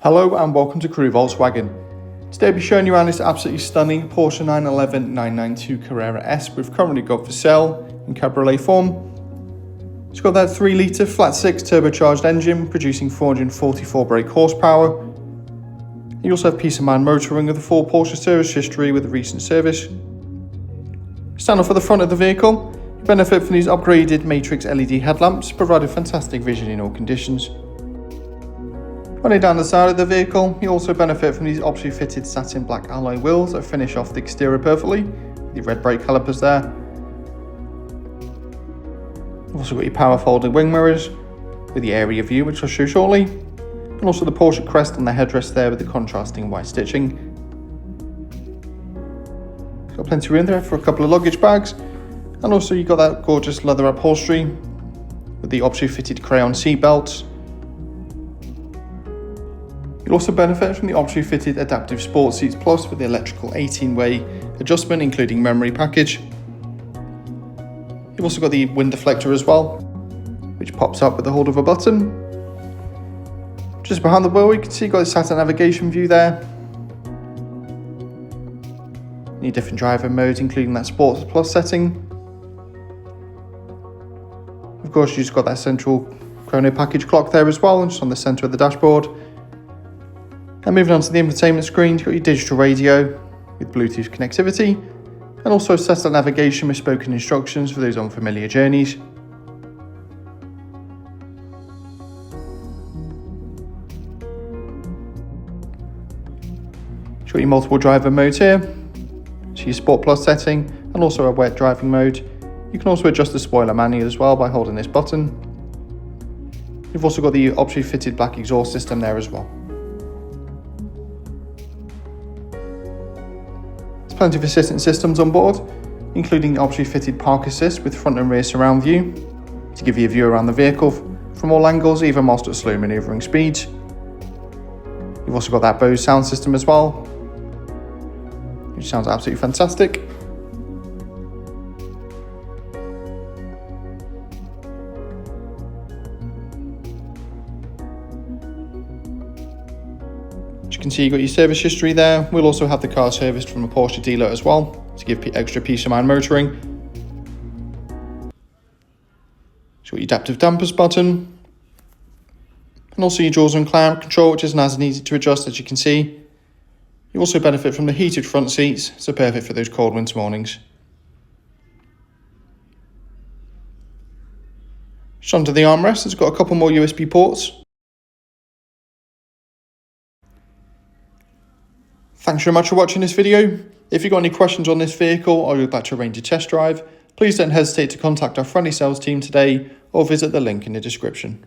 Hello and welcome to Crewe Volkswagen. Today I'll be showing you around this absolutely stunning Porsche 992 Carrera S we've currently got for sale in cabriolet form. It's got that 3 litre flat 6 turbocharged engine producing 444 brake horsepower. You also have peace of mind motoring with a full Porsche service history with a recent service. Stand off at the front of the vehicle, you benefit from these upgraded matrix LED headlamps providing fantastic vision in all conditions. Running down the side of the vehicle, you also benefit from these optionally fitted satin black alloy wheels that finish off the exterior perfectly, with the red brake calipers there. You've also got your power folding wing mirrors, with the area view which I'll show shortly, and also the Porsche crest on the headrest there with the contrasting white stitching. Got plenty of room there for a couple of luggage bags, and also you've got that gorgeous leather upholstery, with the optionally fitted crayon seat belts. You'll also benefit from the optionally fitted Adaptive Sport Seats Plus with the electrical 18-way adjustment including memory package. You've also got the wind deflector as well, which pops up with the hold of a button. Just behind the wheel you can see you've got the Satin navigation view there. Your different driver modes including that Sports Plus setting. Of course you've just got that central chrono package clock there as well, and just on the centre of the dashboard. And moving on to the infotainment screen, you've got your digital radio with Bluetooth connectivity, and also satellite navigation with spoken instructions for those unfamiliar journeys. You've got your multiple driver modes here, so your Sport Plus setting, and also a wet driving mode. You can also adjust the spoiler manually as well by holding this button. You've also got the optionally fitted black exhaust system there as well. Plenty of assistance systems on board, including the optionally fitted park assist with front and rear surround view to give you a view around the vehicle from all angles, even whilst at slow manoeuvring speeds. You've also got that BOSE sound system as well, which sounds absolutely fantastic. As you can see, you've got your service history there. We'll also have the car serviced from a Porsche dealer as well to give extra peace of mind motoring. So your adaptive dampers button, and also your jaws and climate control, which is nice and easy to adjust, as you can see. You also benefit from the heated front seats, so perfect for those cold winter mornings. Just onto the armrest, it's got a couple more USB ports. Thanks very much for watching this video. If you've got any questions on this vehicle or you'd like to arrange a test drive, please don't hesitate to contact our friendly sales team today or visit the link in the description.